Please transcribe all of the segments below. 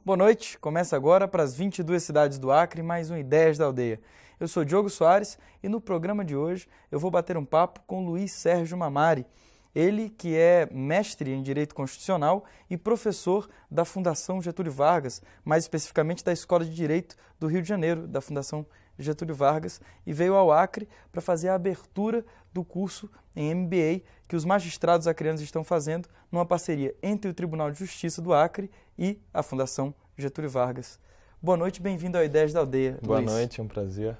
Boa noite, começa agora para as 22 cidades do Acre, mais um Ideias da Aldeia. Eu sou Diogo Soares e no programa de hoje eu vou bater um papo com Luiz Sérgio Mamari. Ele que é mestre em Direito Constitucional e professor da Fundação Getúlio Vargas, mais especificamente da Escola de Direito do Rio de Janeiro, da Fundação Getúlio Vargas, e veio ao Acre para fazer a abertura do curso em MBA que os magistrados acreanos estão fazendo numa parceria entre o Tribunal de Justiça do Acre e a Fundação Getúlio Vargas. Boa noite, bem-vindo ao Ideias da Aldeia, Boa Luiz. noite, é um prazer.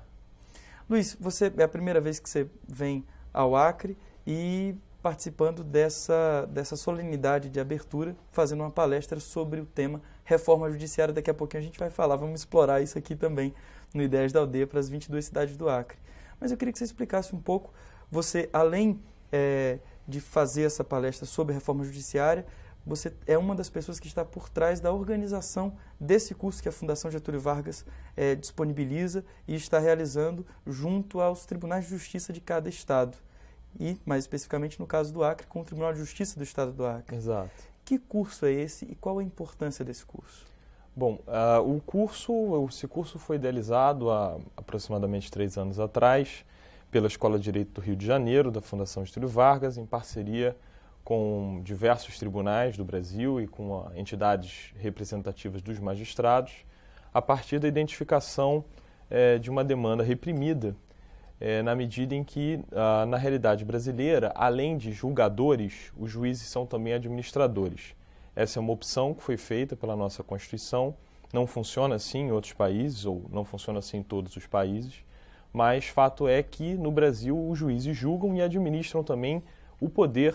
Luiz, você é a primeira vez que você vem ao Acre e participando dessa solenidade de abertura, fazendo uma palestra sobre o tema reforma judiciária. Daqui a pouquinho a gente vai falar, vamos explorar isso aqui também no Ideias da Aldeia para as 22 cidades do Acre. Mas eu queria que você explicasse um pouco, você, além de fazer essa palestra sobre reforma judiciária, você é uma das pessoas que está por trás da organização desse curso que a Fundação Getúlio Vargas disponibiliza e está realizando junto aos tribunais de justiça de cada estado. E, mais especificamente, no caso do Acre, com o Tribunal de Justiça do Estado do Acre. Exato. Que curso é esse e qual a importância desse curso? Bom, esse curso foi idealizado há aproximadamente 3 anos atrás pela Escola de Direito do Rio de Janeiro, da Fundação Getúlio Vargas, em parceria com diversos tribunais do Brasil e com entidades representativas dos magistrados, a partir da identificação de uma demanda reprimida, na medida em que, na realidade brasileira, além de julgadores, os juízes são também administradores. Essa é uma opção que foi feita pela nossa Constituição, não funciona assim em outros países, ou não funciona assim em todos os países, mas fato é que no Brasil os juízes julgam e administram também o poder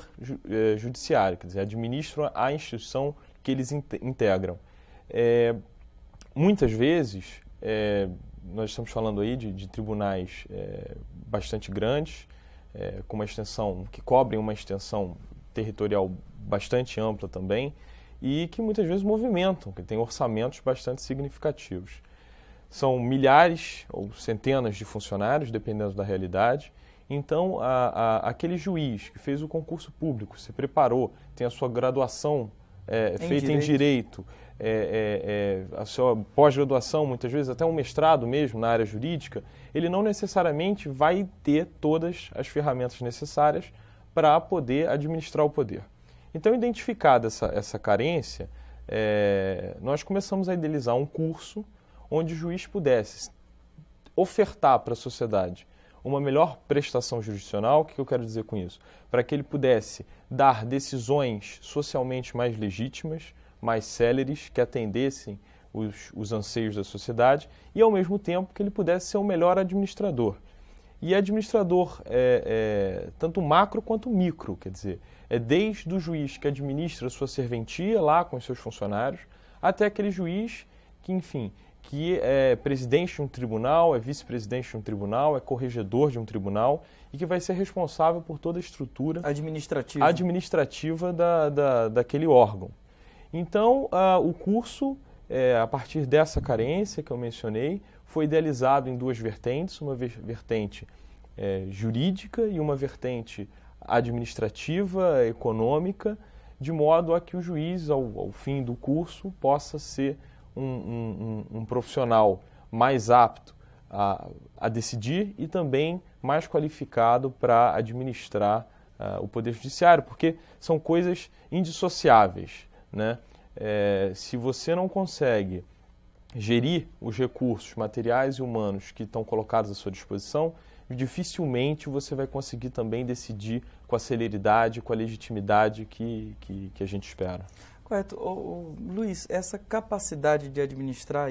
judiciário, quer dizer, administram a instituição que eles integram. Muitas vezes, nós estamos falando aí de tribunais bastante grandes, com uma extensão, que cobrem uma extensão territorial bastante ampla também, e que muitas vezes movimentam, que têm orçamentos bastante significativos. São milhares ou centenas de funcionários, dependendo da realidade. Então, aquele juiz que fez o concurso público, se preparou, tem a sua graduação feita em direito, a sua pós-graduação, muitas vezes até um mestrado mesmo na área jurídica, ele não necessariamente vai ter todas as ferramentas necessárias para poder administrar o poder. Então, identificada essa carência, nós começamos a idealizar um curso onde o juiz pudesse ofertar para a sociedade uma melhor prestação jurisdicional. O que eu quero dizer com isso? Para que ele pudesse dar decisões socialmente mais legítimas, mais céleres, que atendessem os anseios da sociedade e, ao mesmo tempo, que ele pudesse ser o melhor administrador. E administrador tanto macro quanto micro, quer dizer, desde o juiz que administra a sua serventia lá com os seus funcionários, até aquele juiz que, enfim, que é presidente de um tribunal, é vice-presidente de um tribunal, é corregedor de um tribunal e que vai ser responsável por toda a estrutura administrativa daquele órgão. Então, o curso, a partir dessa carência que eu mencionei, foi idealizado em 2 vertentes, uma vertente jurídica e uma vertente administrativa, econômica, de modo a que o juiz, ao fim do curso, possa ser um profissional mais apto a decidir e também mais qualificado para administrar o Poder Judiciário, porque são coisas indissociáveis, né? Se você não consegue gerir os recursos materiais e humanos que estão colocados à sua disposição, dificilmente você vai conseguir também decidir com a celeridade, com a legitimidade que a gente espera. Correto. Luiz, essa capacidade de administrar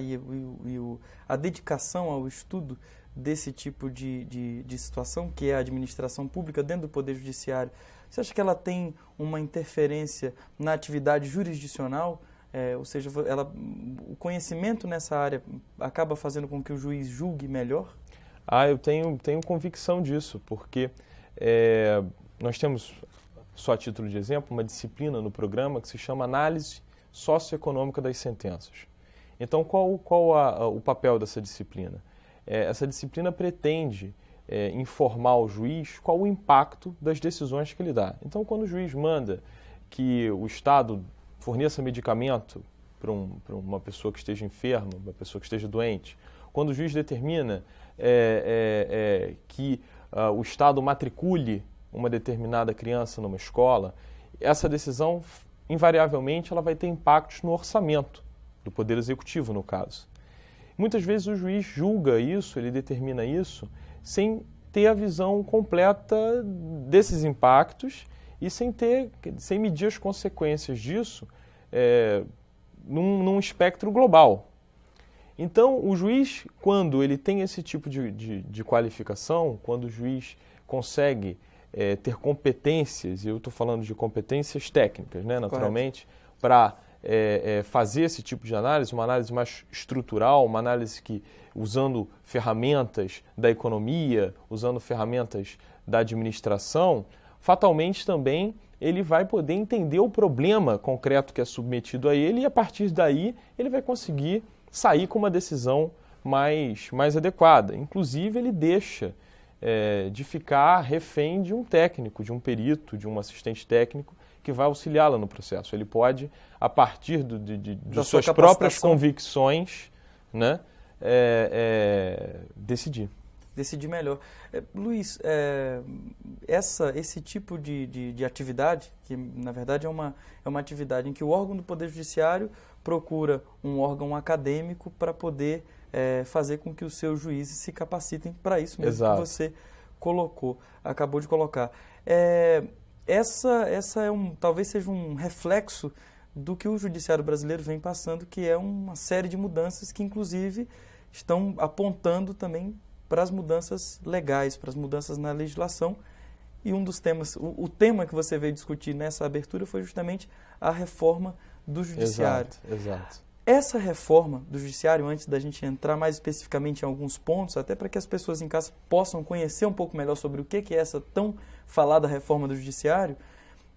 a dedicação ao estudo desse tipo de situação, que é a administração pública dentro do Poder Judiciário, você acha que ela tem uma interferência na atividade jurisdicional? Ou seja, o conhecimento nessa área acaba fazendo com que o juiz julgue melhor? Eu tenho convicção disso, porque nós temos, só a título de exemplo, uma disciplina no programa que se chama Análise Socioeconômica das Sentenças. Então, qual o papel dessa disciplina? Essa disciplina pretende informar o juiz qual o impacto das decisões que ele dá. Então, quando o juiz manda que o Estado forneça medicamento uma pessoa que esteja enferma, uma pessoa que esteja doente, quando o juiz determina que o Estado matricule uma determinada criança numa escola, essa decisão, invariavelmente, ela vai ter impactos no orçamento do Poder Executivo, no caso. Muitas vezes o juiz julga isso, ele determina isso, sem ter a visão completa desses impactos e sem medir as consequências disso num espectro global. Então, o juiz, quando ele tem esse tipo de qualificação, quando o juiz consegue ter competências, e eu estou falando de competências técnicas, né, naturalmente, para fazer esse tipo de análise, uma análise mais estrutural, uma análise que, usando ferramentas da economia, usando ferramentas da administração, fatalmente também ele vai poder entender o problema concreto que é submetido a ele e, a partir daí, ele vai conseguir sair com uma decisão mais adequada. Inclusive, ele deixa de ficar refém de um técnico, de um perito, de um assistente técnico que vai auxiliá-la no processo. Ele pode, a partir de suas próprias convicções, né, decidir. Decidir melhor. Luiz, esse tipo de atividade, que na verdade é uma atividade em que o órgão do Poder Judiciário procura um órgão acadêmico para poder fazer com que os seus juízes se capacitem para isso mesmo. Exato. Que você acabou de colocar. Essa talvez seja um reflexo do que o judiciário brasileiro vem passando, que é uma série de mudanças que, inclusive, estão apontando também para as mudanças legais, para as mudanças na legislação. E um dos temas, o tema que você veio discutir nessa abertura foi justamente a reforma do judiciário. Exato. Essa reforma do judiciário, antes da gente entrar mais especificamente em alguns pontos, até para que as pessoas em casa possam conhecer um pouco melhor sobre o que é essa tão falada reforma do judiciário,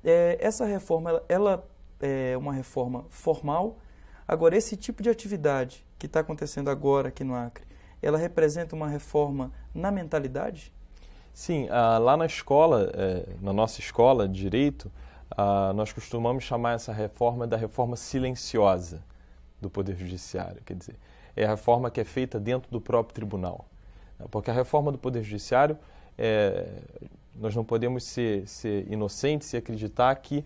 essa reforma ela é uma reforma formal. Agora, esse tipo de atividade que está acontecendo agora aqui no Acre, ela representa uma reforma na mentalidade? Sim, lá na escola, na nossa escola de Direito, nós costumamos chamar essa reforma da reforma silenciosa do Poder Judiciário. Quer dizer, é a reforma que é feita dentro do próprio tribunal. Porque a reforma do Poder Judiciário, nós não podemos ser inocentes e acreditar que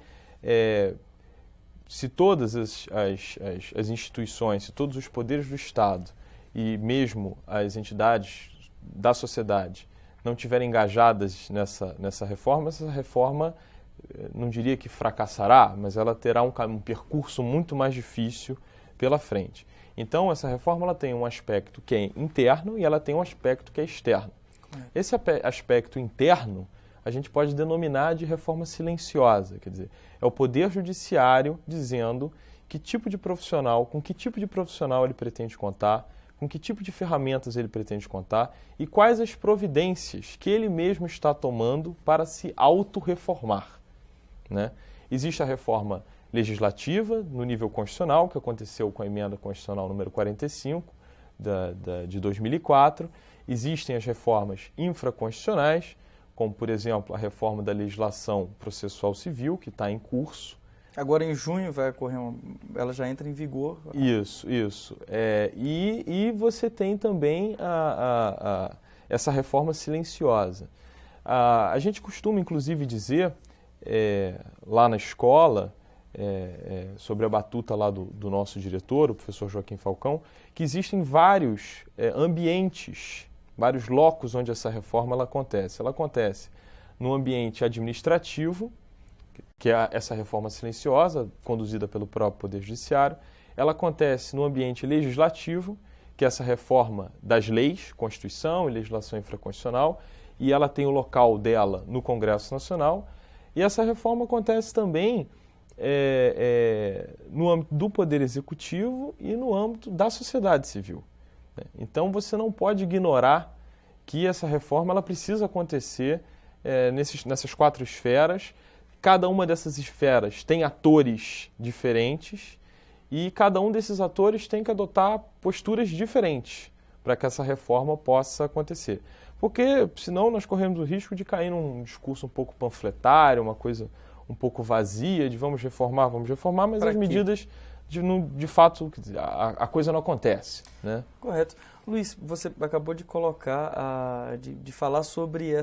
se todas as instituições, se todos os poderes do Estado e mesmo as entidades da sociedade não estiverem engajadas nessa reforma, essa reforma, não diria que fracassará, mas ela terá um percurso muito mais difícil pela frente. Então, essa reforma ela tem um aspecto que é interno e ela tem um aspecto que é externo. Esse aspecto interno a gente pode denominar de reforma silenciosa, quer dizer, é o Poder Judiciário dizendo que tipo de profissional, com que tipo de profissional ele pretende contar, com que tipo de ferramentas ele pretende contar e quais as providências que ele mesmo está tomando para se autorreformar, né? Existe a reforma legislativa no nível constitucional, que aconteceu com a emenda constitucional número 45 de 2004. Existem as reformas infraconstitucionais, como, por exemplo, a reforma da legislação processual civil, que está em curso. Agora, em junho, vai ocorrer ela já entra em vigor. Isso. E você tem também essa reforma silenciosa. A gente costuma, inclusive, dizer, lá na escola, sobre a batuta lá do nosso diretor, o professor Joaquim Falcão, que existem vários ambientes, vários locos onde essa reforma ela acontece. Ela acontece no ambiente administrativo, que é essa reforma silenciosa, conduzida pelo próprio Poder Judiciário. Ela acontece no ambiente legislativo, que é essa reforma das leis, Constituição e legislação infraconstitucional, e ela tem o local dela no Congresso Nacional. E essa reforma acontece também no âmbito do Poder Executivo e no âmbito da sociedade civil. Então, você não pode ignorar que essa reforma ela precisa acontecer nessas quatro esferas. Cada uma dessas esferas tem atores diferentes e cada um desses atores tem que adotar posturas diferentes para que essa reforma possa acontecer. Porque, senão, nós corremos o risco de cair num discurso um pouco panfletário, uma coisa um pouco vazia, de vamos reformar, mas as medidas de fato, a coisa não acontece, né? Correto. Luiz, você acabou de colocar, de falar sobre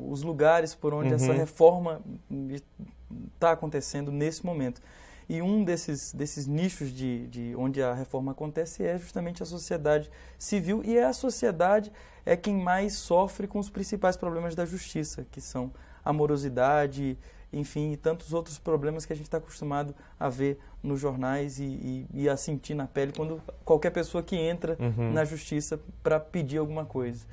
os lugares por onde essa reforma está acontecendo nesse momento. E um desses nichos de onde a reforma acontece é justamente a sociedade civil, e a sociedade é quem mais sofre com os principais problemas da justiça, que são a morosidade, enfim, e tantos outros problemas que a gente está acostumado a ver nos jornais e a sentir na pele quando qualquer pessoa que entra na justiça para pedir alguma coisa.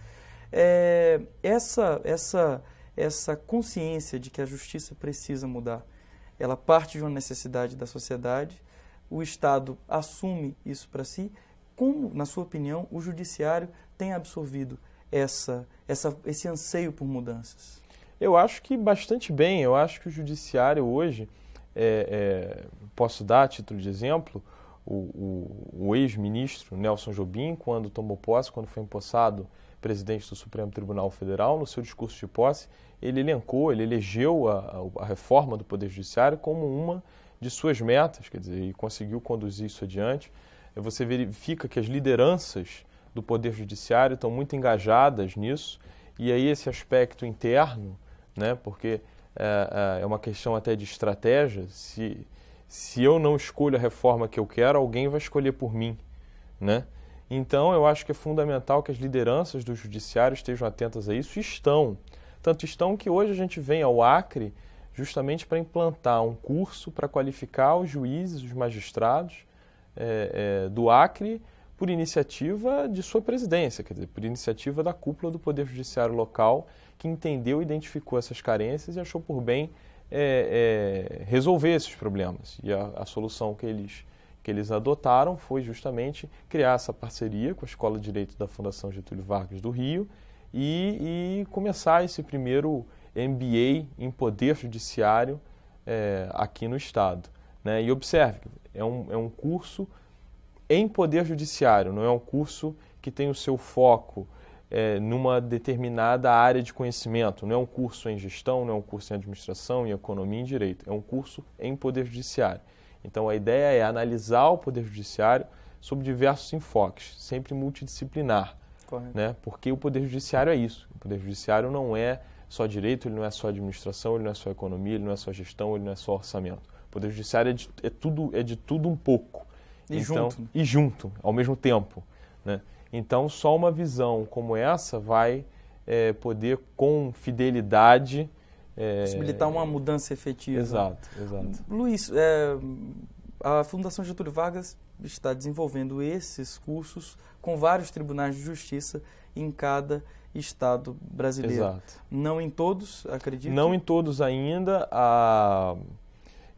Essa consciência de que a justiça precisa mudar, ela parte de uma necessidade da sociedade, o Estado assume isso para si. Como, na sua opinião, o judiciário tem absorvido esse anseio por mudanças? Eu acho que bastante bem. Eu acho que o judiciário hoje, posso dar a título de exemplo, o ex-ministro Nelson Jobim, quando tomou posse, quando foi empossado presidente do Supremo Tribunal Federal, no seu discurso de posse, ele elegeu a reforma do Poder Judiciário como uma de suas metas, quer dizer, e conseguiu conduzir isso adiante. Você verifica que as lideranças do Poder Judiciário estão muito engajadas nisso, e aí esse aspecto interno, né, porque é uma questão até de estratégia, se eu não escolho a reforma que eu quero, alguém vai escolher por mim, né? Então, eu acho que é fundamental que as lideranças do judiciário estejam atentas a isso, tanto estão que hoje a gente vem ao Acre justamente para implantar um curso para qualificar os juízes, os magistrados do Acre por iniciativa de sua presidência, quer dizer, por iniciativa da cúpula do Poder Judiciário local, que entendeu e identificou essas carências e achou por bem resolver esses problemas. E a solução que eles adotaram foi justamente criar essa parceria com a Escola de Direito da Fundação Getúlio Vargas do Rio e começar esse primeiro MBA em Poder Judiciário aqui no Estado, né? E observe, é um curso em Poder Judiciário, não é um curso que tem o seu foco numa determinada área de conhecimento, não é um curso em gestão, não é um curso em administração, em economia e em direito, é um curso em Poder Judiciário. Então, a ideia é analisar o Poder Judiciário sob diversos enfoques, sempre multidisciplinar, né? Porque o Poder Judiciário é isso. O Poder Judiciário não é só direito, ele não é só administração, ele não é só economia, ele não é só gestão, ele não é só orçamento. O Poder Judiciário é de tudo um pouco. E junto, ao mesmo tempo, né? Então, só uma visão como essa vai poder, com fidelidade, possibilitar uma mudança efetiva. Exato. Luiz, a Fundação Getúlio Vargas está desenvolvendo esses cursos com vários tribunais de justiça em cada estado brasileiro. Exato. Não em todos, acredito? Não em todos ainda.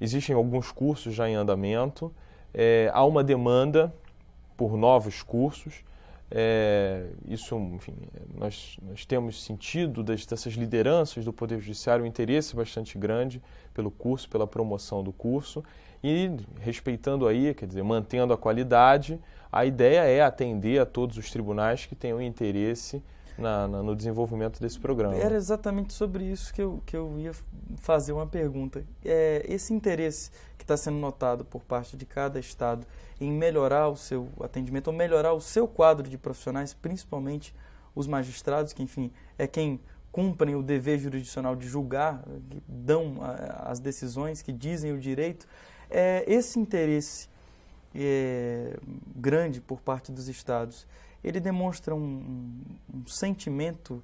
Existem alguns cursos já em andamento. Há uma demanda por novos cursos. Isso, enfim, nós temos sentido dessas lideranças do Poder Judiciário um interesse bastante grande pelo curso, pela promoção do curso e respeitando aí, quer dizer, mantendo a qualidade, a ideia é atender a todos os tribunais que tenham interesse no desenvolvimento desse programa. Era exatamente sobre isso que eu ia fazer uma pergunta. Esse interesse que está sendo notado por parte de cada estado em melhorar o seu atendimento, ou melhorar o seu quadro de profissionais, principalmente os magistrados, que, enfim, é quem cumprem o dever jurisdicional de julgar, que dão as decisões, que dizem o direito, esse interesse grande por parte dos estados, ele demonstra um sentimento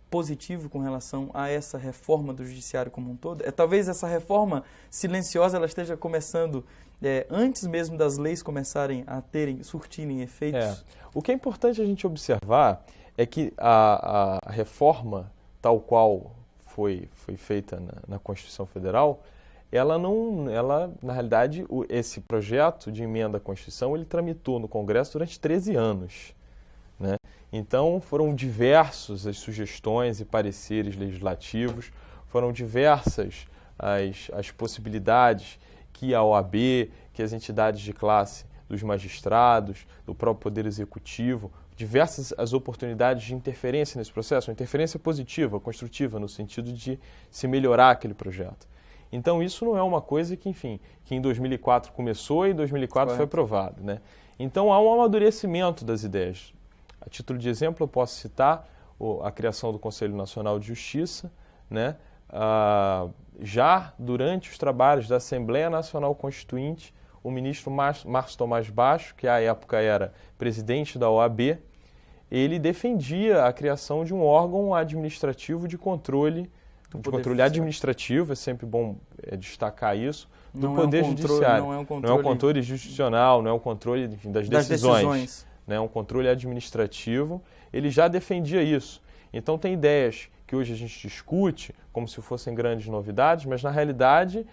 positivo com relação a essa reforma do judiciário como um todo? Talvez essa reforma silenciosa ela esteja começando antes mesmo das leis começarem a surtirem efeitos? O que é importante a gente observar é que a reforma, tal qual foi feita na Constituição Federal, ela, na realidade, esse projeto de emenda à Constituição, ele tramitou no Congresso durante 13 anos, né? Então, foram diversas as sugestões e pareceres legislativos, foram diversas as possibilidades que a OAB, que as entidades de classe dos magistrados, do próprio Poder Executivo, diversas as oportunidades de interferência nesse processo, uma interferência positiva, construtiva, no sentido de se melhorar aquele projeto. Então, isso não é uma coisa que, enfim, que em 2004 começou e em 2004 foi aprovado, né? Então, há um amadurecimento das ideias. A título de exemplo, eu posso citar a criação do Conselho Nacional de Justiça, né? Já durante os trabalhos da Assembleia Nacional Constituinte, o ministro Márcio Tomás Baixo, que à época era presidente da OAB, ele defendia a criação de um órgão administrativo de controle administrativo, é sempre bom destacar isso, do Poder Judiciário. Não é um controle jurisdicional, não é um controle, enfim, das decisões. Né, é um controle administrativo. Ele já defendia isso. Então tem ideias que hoje a gente discute como se fossem grandes novidades, mas na realidade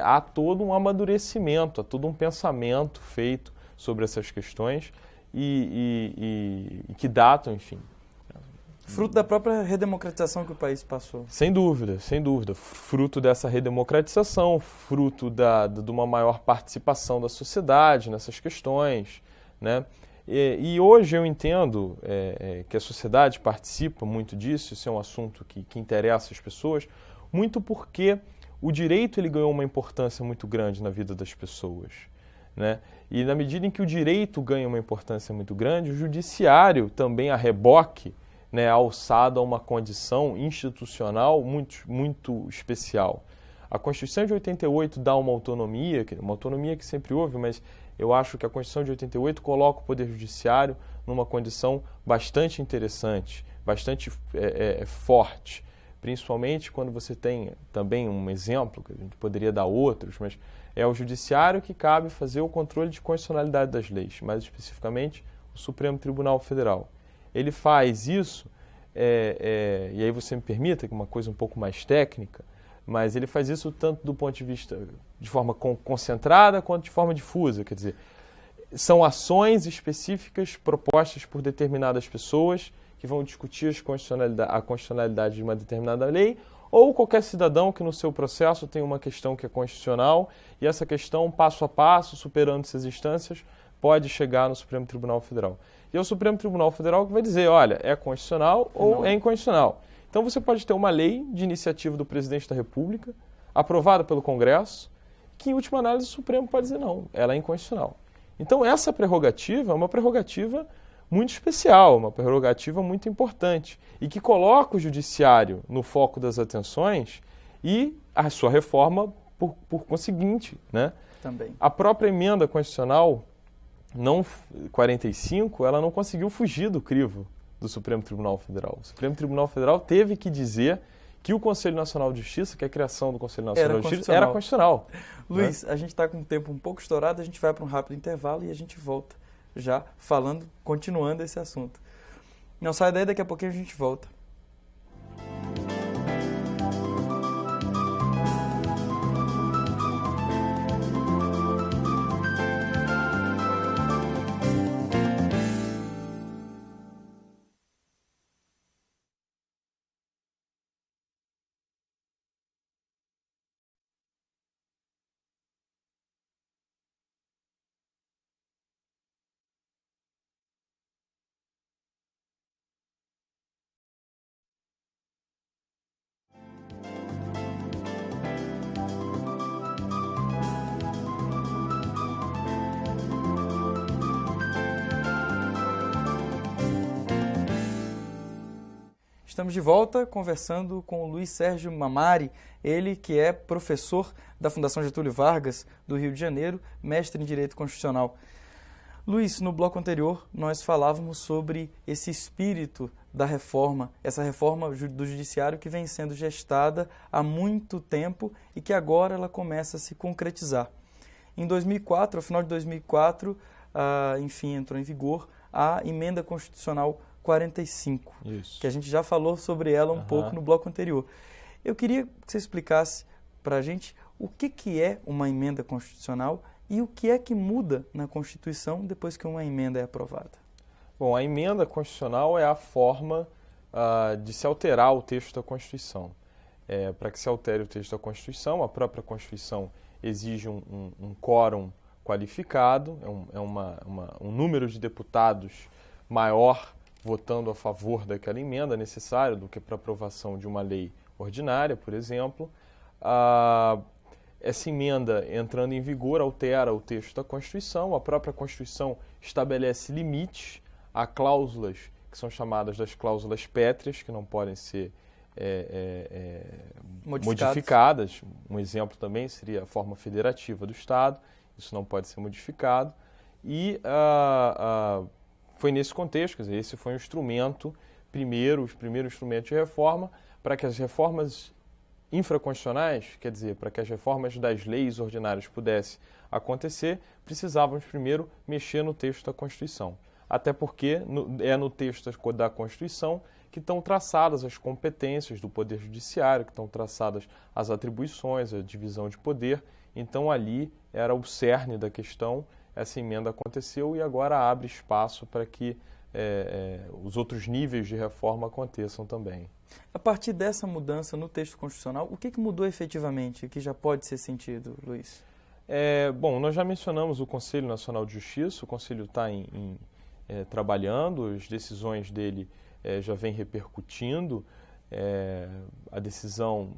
há todo um amadurecimento, há todo um pensamento feito sobre essas questões e que datam, enfim. Fruto da própria redemocratização que o país passou. Sem dúvida, sem dúvida. Fruto dessa redemocratização, fruto de uma maior participação da sociedade nessas questões, né? E hoje eu entendo que a sociedade participa muito disso, isso é um assunto que interessa as pessoas, muito porque o direito ele ganhou uma importância muito grande na vida das pessoas, né? E na medida em que o direito ganha uma importância muito grande, o judiciário também a reboque, né, alçado a uma condição institucional muito especial. A Constituição de 88 dá uma autonomia que sempre houve, mas eu acho que a Constituição de 88 coloca o Poder Judiciário numa condição bastante interessante, bastante forte, principalmente quando você tem também um exemplo, que a gente poderia dar outros, mas é o Judiciário que cabe fazer o controle de constitucionalidade das leis, mais especificamente o Supremo Tribunal Federal. Ele faz isso, e aí você me permita, que é uma coisa um pouco mais técnica, mas ele faz isso tanto do ponto de vista de forma concentrada quanto de forma difusa, quer dizer, são ações específicas propostas por determinadas pessoas que vão discutir a constitucionalidade de uma determinada lei, ou qualquer cidadão que no seu processo tem uma questão que é constitucional e essa questão, passo a passo, superando essas instâncias, pode chegar no Supremo Tribunal Federal. E é o Supremo Tribunal Federal que vai dizer, olha, é constitucional ou é inconstitucional. Então você pode ter uma lei de iniciativa do Presidente da República, aprovada pelo Congresso, que em última análise o Supremo pode dizer não, ela é inconstitucional. Então essa prerrogativa é uma prerrogativa muito especial, uma prerrogativa muito importante e que coloca o Judiciário no foco das atenções e a sua reforma por conseguinte, né? Também. A própria emenda constitucional 45, ela não conseguiu fugir do crivo do Supremo Tribunal Federal. O Supremo Tribunal Federal teve que dizer que o Conselho Nacional de Justiça, que a criação do Conselho Nacional de Justiça, era constitucional. Luiz, a gente está com o tempo um pouco estourado, a gente vai para um rápido intervalo e a gente volta já continuando esse assunto. Não sai daí, daqui a pouquinho a gente volta. Estamos de volta conversando com o Luiz Sérgio Mamari, ele que é professor da Fundação Getúlio Vargas do Rio de Janeiro, mestre em Direito Constitucional. Luiz, no bloco anterior nós falávamos sobre esse espírito da reforma, essa reforma do Judiciário que vem sendo gestada há muito tempo e que agora ela começa a se concretizar. Em 2004, ao final de 2004, entrou em vigor a Emenda Constitucional 45, Isso. Que a gente já falou sobre ela um pouco no bloco anterior. Eu queria que você explicasse para a gente o que é uma emenda constitucional e o que é que muda na Constituição depois que uma emenda é aprovada. Bom, a emenda constitucional é a forma de se alterar o texto da Constituição. Para que se altere o texto da Constituição, a própria Constituição exige um quórum qualificado, um número de deputados maior votando a favor daquela emenda necessário do que para aprovação de uma lei ordinária, por exemplo. essa emenda, entrando em vigor, altera o texto da Constituição. A própria Constituição estabelece limites a cláusulas que são chamadas das cláusulas pétreas, que não podem ser modificadas. Um exemplo também seria a forma federativa do Estado. Isso não pode ser modificado. E foi nesse contexto, quer dizer, esse foi um instrumento, os primeiros instrumentos de reforma, para que as reformas infraconstitucionais, quer dizer, para que as reformas das leis ordinárias pudessem acontecer, precisávamos primeiro mexer no texto da Constituição. Até porque é no texto da Constituição que estão traçadas as competências do Poder Judiciário, que estão traçadas as atribuições, a divisão de poder. Então, ali era o cerne da questão. Essa emenda aconteceu e agora abre espaço para que os outros níveis de reforma aconteçam também. A partir dessa mudança no texto constitucional, o que mudou efetivamente, que já pode ser sentido, Luiz? Bom, nós já mencionamos o Conselho Nacional de Justiça. O Conselho está trabalhando, as decisões dele já vêm repercutindo. A decisão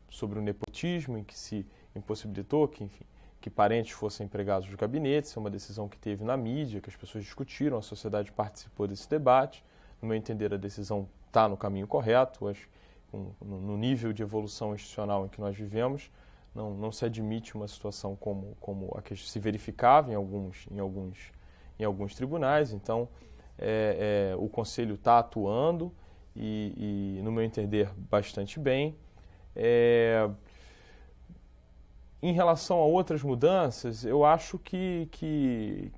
sobre o nepotismo, em que se impossibilitou que parentes fossem empregados dos gabinetes, é uma decisão que teve na mídia, que as pessoas discutiram, a sociedade participou desse debate. No meu entender, a decisão está no caminho correto. Acho que no nível de evolução institucional em que nós vivemos, não se admite uma situação como a que se verificava em alguns tribunais. Então, o Conselho está atuando e, no meu entender, bastante bem. Em relação a outras mudanças, eu acho que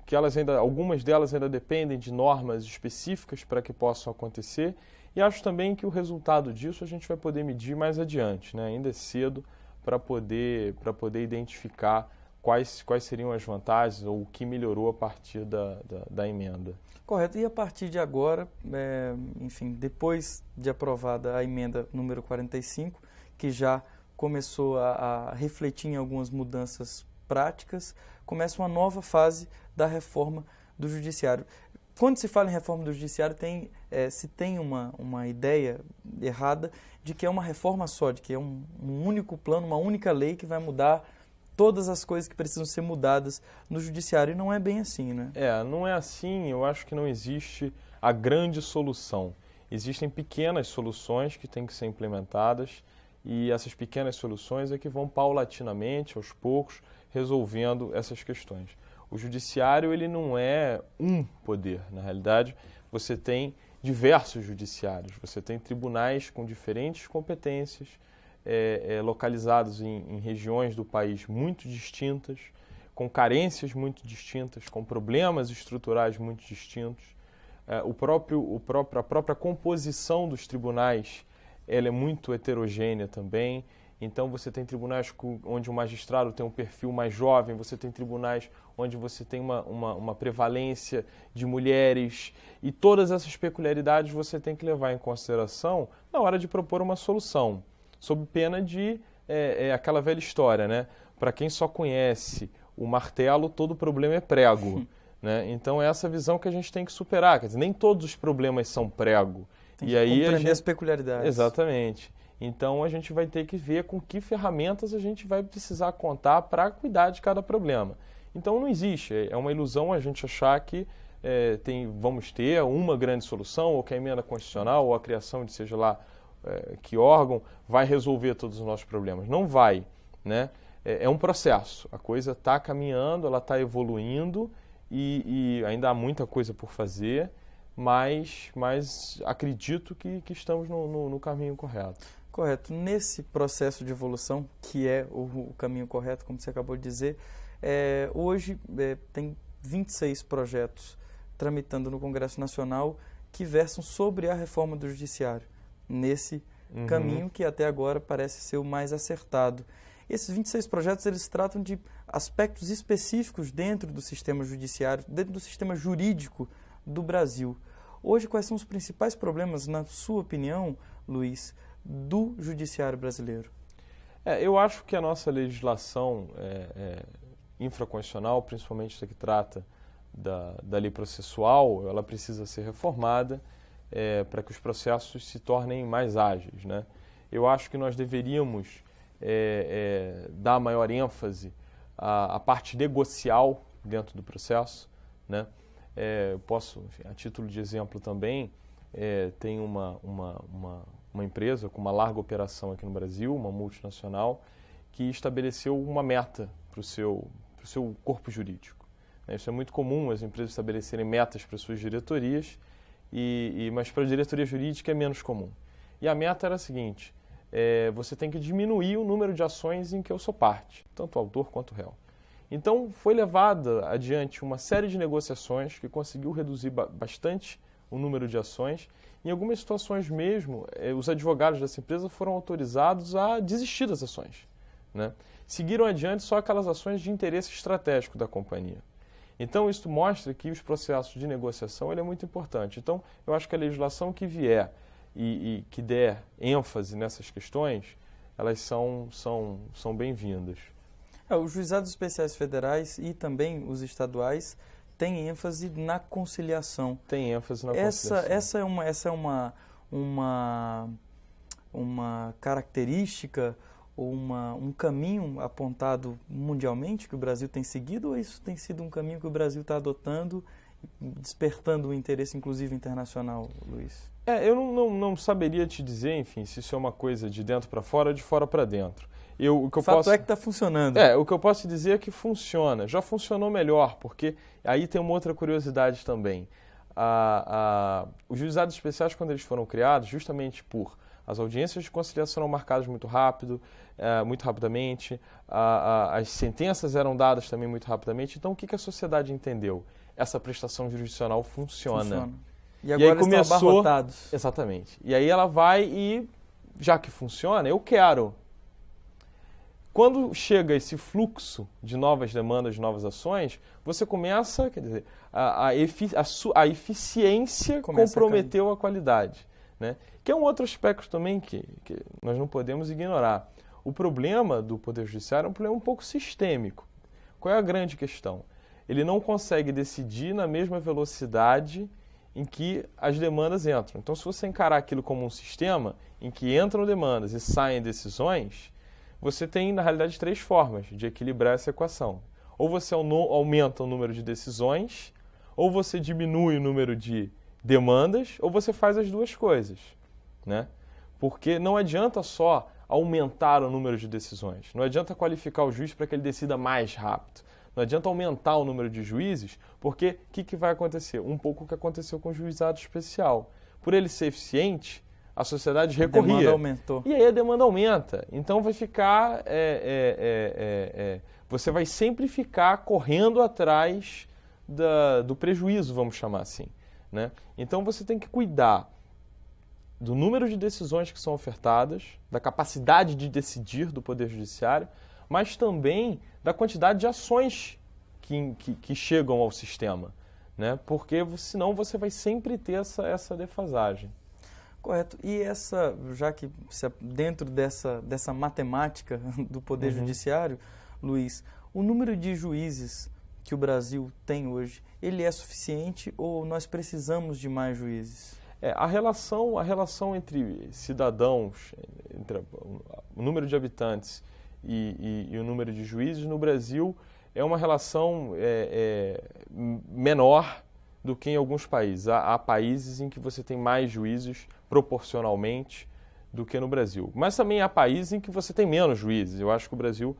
algumas delas ainda dependem de normas específicas para que possam acontecer, e acho também que o resultado disso a gente vai poder medir mais adiante, né? Ainda é cedo para poder identificar quais seriam as vantagens ou o que melhorou a partir da emenda. Correto. E a partir de agora, depois de aprovada a emenda número 45, que já começou a refletir em algumas mudanças práticas, começa uma nova fase da reforma do Judiciário. Quando se fala em reforma do Judiciário, se tem uma ideia errada de que é uma reforma só, de que é um único plano, uma única lei que vai mudar todas as coisas que precisam ser mudadas no Judiciário, e não é bem assim, né? Não é assim. Eu acho que não existe a grande solução. Existem pequenas soluções que têm que ser implementadas, e essas pequenas soluções é que vão paulatinamente, aos poucos, resolvendo essas questões. O Judiciário, ele não é um poder. Na realidade, você tem diversos judiciários, você tem tribunais com diferentes competências, localizados em regiões do país muito distintas, com carências muito distintas, com problemas estruturais muito distintos. A própria composição dos tribunais, ela é muito heterogênea também. Então, você tem tribunais onde o magistrado tem um perfil mais jovem, você tem tribunais onde você tem uma prevalência de mulheres, e todas essas peculiaridades você tem que levar em consideração na hora de propor uma solução, sob pena de aquela velha história, né? Para quem só conhece o martelo, todo problema é prego. Né? Então, é essa visão que a gente tem que superar. Quer dizer, nem todos os problemas são prego. Tem que compreender as peculiaridades. Exatamente. Então, a gente vai ter que ver com que ferramentas a gente vai precisar contar para cuidar de cada problema. Então, não existe. É uma ilusão a gente achar que vamos ter uma grande solução, ou que a emenda constitucional, ou a criação de seja lá que órgão, vai resolver todos os nossos problemas. Não vai. Né? É um processo. A coisa está caminhando, ela está evoluindo, e ainda há muita coisa por fazer, mas acredito que estamos no caminho correto. Correto. Nesse processo de evolução, que é o caminho correto, como você acabou de dizer, hoje tem 26 projetos tramitando no Congresso Nacional que versam sobre a reforma do Judiciário, nesse caminho que até agora parece ser o mais acertado. Esses 26 projetos, eles tratam de aspectos específicos dentro do sistema judiciário, dentro do sistema jurídico do Brasil. Hoje, quais são os principais problemas, na sua opinião, Luiz, do judiciário brasileiro? Eu acho que a nossa legislação infraconstitucional, principalmente essa que trata da lei processual, ela precisa ser reformada para que os processos se tornem mais ágeis, né? Eu acho que nós deveríamos dar maior ênfase à parte negocial dentro do processo, né? Posso, enfim, a título de exemplo também, tem uma empresa com uma larga operação aqui no Brasil, uma multinacional, que estabeleceu uma meta para o seu corpo jurídico. Isso é muito comum, as empresas estabelecerem metas para suas diretorias, mas para a diretoria jurídica é menos comum. E a meta era a seguinte: você tem que diminuir o número de ações em que eu sou parte, tanto o autor quanto o réu. Então, foi levada adiante uma série de negociações que conseguiu reduzir bastante o número de ações. Em algumas situações mesmo, os advogados dessa empresa foram autorizados a desistir das ações, né? Seguiram adiante só aquelas ações de interesse estratégico da companhia. Então, isso mostra que os processos de negociação ele é muito importante. Então, eu acho que a legislação que vier e que der ênfase nessas questões, elas são bem-vindas. Os juizados especiais federais e também os estaduais têm ênfase na conciliação. Tem ênfase na conciliação. Essa é uma característica ou um caminho apontado mundialmente que o Brasil tem seguido, ou isso tem sido um caminho que o Brasil está adotando, despertando o interesse, inclusive, internacional, Luiz? Eu não saberia te dizer, enfim, se isso é uma coisa de dentro para fora ou de fora para dentro. O fato é que está funcionando. O que eu posso te dizer é que funciona. Já funcionou melhor, porque aí tem uma outra curiosidade também. Os juizados especiais, quando eles foram criados, justamente por as audiências de conciliação eram marcadas muito rapidamente, as sentenças eram dadas também muito rapidamente. Então, o que a sociedade entendeu? Essa prestação jurisdicional funciona. E agora eles estão abarrotados. Exatamente. E aí ela vai e, já que funciona, eu quero. Quando chega esse fluxo de novas demandas, de novas ações, você começa, quer dizer, a eficiência comprometeu a qualidade, né? Que é um outro aspecto também que nós não podemos ignorar. O problema do Poder Judiciário é um problema um pouco sistêmico. Qual é a grande questão? Ele não consegue decidir na mesma velocidade em que as demandas entram. Então, se você encarar aquilo como um sistema em que entram demandas e saem decisões, você tem, na realidade, 3 formas de equilibrar essa equação. Ou você aumenta o número de decisões, ou você diminui o número de demandas, ou você faz as duas coisas, né? Porque não adianta só aumentar o número de decisões, não adianta qualificar o juiz para que ele decida mais rápido, não adianta aumentar o número de juízes, porque o que vai acontecer? Um pouco o que aconteceu com o juizado especial. Por ele ser eficiente, a sociedade recorria. A demanda aumentou. E aí a demanda aumenta. Então vai ficar... você vai sempre ficar correndo atrás do prejuízo, vamos chamar assim, né? Então você tem que cuidar do número de decisões que são ofertadas, da capacidade de decidir do Poder Judiciário, mas também da quantidade de ações que chegam ao sistema, né? Porque senão você vai sempre ter essa defasagem. Correto. E já que dentro dessa matemática do Poder Judiciário, Luiz, o número de juízes que o Brasil tem hoje, ele é suficiente ou nós precisamos de mais juízes? A relação entre cidadãos, entre o número de habitantes e o número de juízes no Brasil é uma relação menor do que em alguns países. Há países em que você tem mais juízes proporcionalmente do que no Brasil. Mas também há países em que você tem menos juízes. Eu acho que o Brasil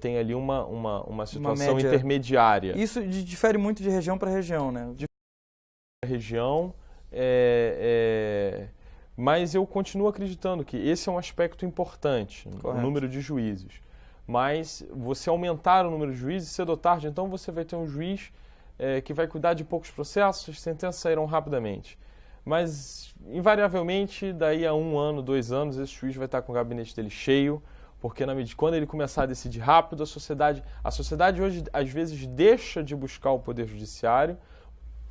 tem ali uma situação intermediária. Isso difere muito de região para região, né? Mas eu continuo acreditando que esse é um aspecto importante, correto, o número de juízes. Mas você aumentar o número de juízes, cedo ou tarde, então você vai ter um juiz que vai cuidar de poucos processos, as sentenças sairão rapidamente. Mas, invariavelmente, daí a 1 ano, 2 anos, esse juiz vai estar com o gabinete dele cheio, porque quando ele começar a decidir rápido, a sociedade hoje, às vezes, deixa de buscar o Poder Judiciário.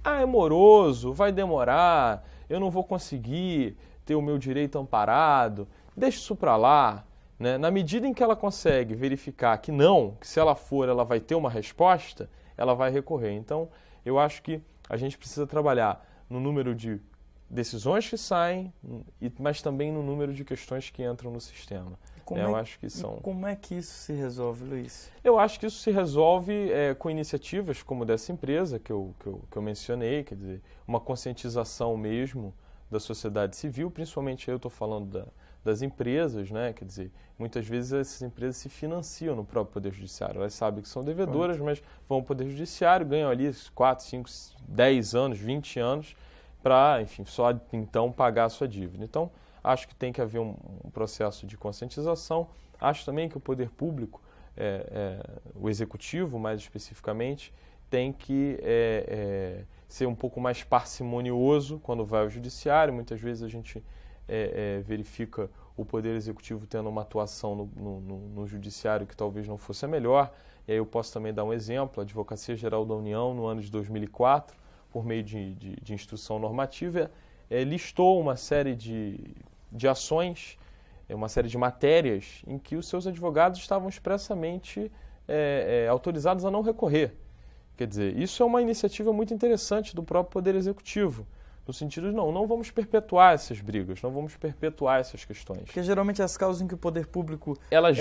É moroso, vai demorar, eu não vou conseguir ter o meu direito amparado, deixa isso para lá, né? Na medida em que ela consegue verificar que se ela for, ela vai ter uma resposta, ela vai recorrer. Então, eu acho que a gente precisa trabalhar no número de decisões que saem, mas também no número de questões que entram no sistema. Eu acho que são... Como é que isso se resolve, Luiz? Eu acho que isso se resolve com iniciativas como dessa empresa que eu mencionei, quer dizer, uma conscientização mesmo da sociedade civil, principalmente eu estou falando das empresas, né? Quer dizer, muitas vezes essas empresas se financiam no próprio Poder Judiciário. Elas sabem que são devedoras, mas vão ao Poder Judiciário, ganham ali 4, 5, 10 anos, 20 anos, para, enfim, só então pagar a sua dívida. Então, acho que tem que haver um processo de conscientização. Acho também que o poder público, o executivo mais especificamente, tem que ser um pouco mais parcimonioso quando vai ao judiciário. Muitas vezes a gente verifica o poder executivo tendo uma atuação no judiciário que talvez não fosse a melhor. E aí eu posso também dar um exemplo. A Advocacia Geral da União, no ano de 2004, por meio de instrução normativa, listou uma série de ações, uma série de matérias em que os seus advogados estavam expressamente autorizados a não recorrer. Quer dizer, isso é uma iniciativa muito interessante do próprio Poder Executivo, no sentido de não vamos perpetuar essas brigas, não vamos perpetuar essas questões. Porque geralmente as causas em que o poder público elas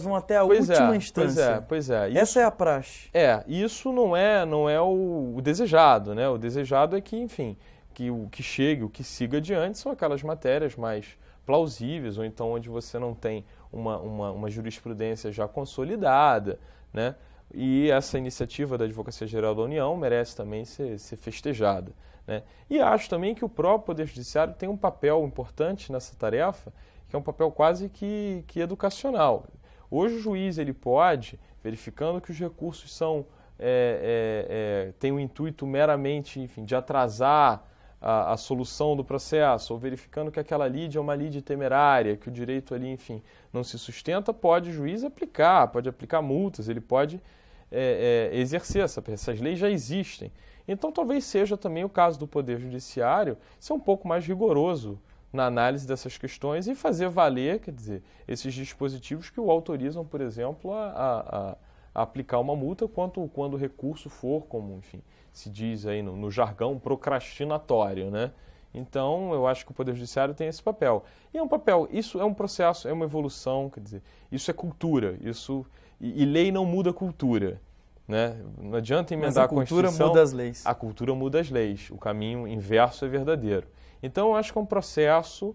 vão até a última instância. Pois é. Essa é a praxe. Isso não é o desejado, né? O desejado é que, enfim, que o que chegue, o que siga adiante são aquelas matérias mais plausíveis, ou então onde você não tem uma jurisprudência já consolidada, né? E essa iniciativa da Advocacia Geral da União merece também ser festejada, né? E acho também que o próprio Poder Judiciário tem um papel importante nessa tarefa, que é um papel quase que educacional. Hoje o juiz ele pode, verificando que os recursos têm o intuito meramente, enfim, de atrasar a solução do processo, ou verificando que aquela lide é uma lide temerária, que o direito ali, enfim, não se sustenta, pode o juiz pode aplicar multas, ele pode exercer essas leis já existem. Então talvez seja também o caso do Poder Judiciário ser um pouco mais rigoroso na análise dessas questões e fazer valer, quer dizer, esses dispositivos que o autorizam, por exemplo, a aplicar uma multa quando o recurso for, como, enfim, se diz aí no jargão, procrastinatório, né? Então, eu acho que o Poder Judiciário tem esse papel. E é um papel, isso é um processo, é uma evolução, quer dizer, isso é cultura, e lei não muda cultura, né? Não adianta emendar a Constituição. Mas a cultura muda as leis. A cultura muda as leis, o caminho inverso é verdadeiro. Então, eu acho que é um processo,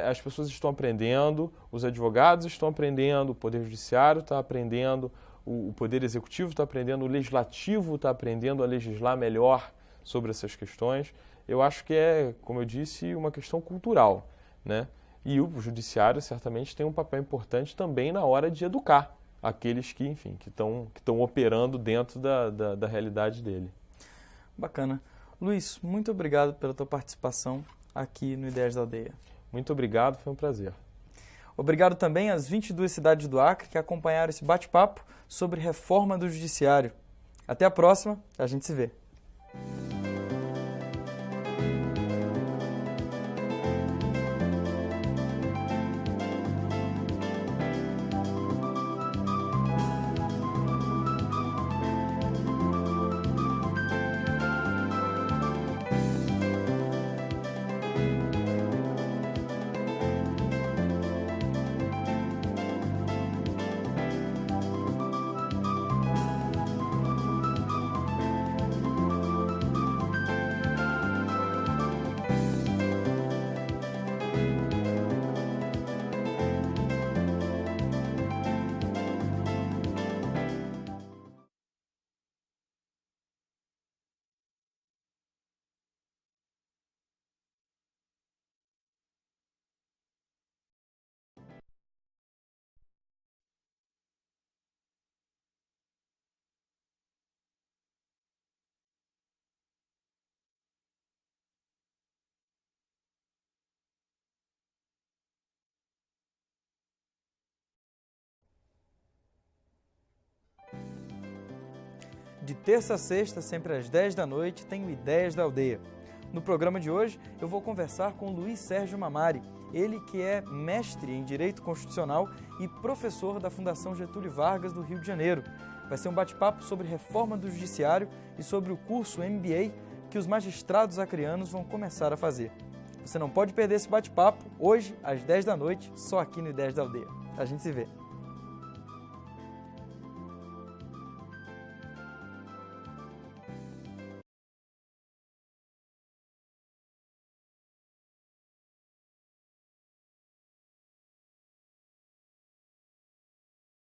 as pessoas estão aprendendo, os advogados estão aprendendo, o Poder Judiciário está aprendendo, o Poder Executivo está aprendendo, o Legislativo está aprendendo a legislar melhor sobre essas questões. Eu acho que é, como eu disse, uma questão cultural, né? E o Judiciário certamente tem um papel importante também na hora de educar aqueles que, enfim, que estão operando dentro da realidade dele. Bacana. Luiz, muito obrigado pela tua participação aqui no Ideias da Aldeia. Muito obrigado, foi um prazer. Obrigado também às 22 cidades do Acre que acompanharam esse bate-papo sobre reforma do Judiciário. Até a próxima, a gente se vê. De terça a sexta, sempre às 10 da noite, tenho Ideias da Aldeia. No programa de hoje, eu vou conversar com Luiz Sérgio Mamari, ele que é mestre em Direito Constitucional e professor da Fundação Getúlio Vargas do Rio de Janeiro. Vai ser um bate-papo sobre reforma do Judiciário e sobre o curso MBA que os magistrados acreanos vão começar a fazer. Você não pode perder esse bate-papo hoje, às 10 da noite, só aqui no Ideias da Aldeia. A gente se vê.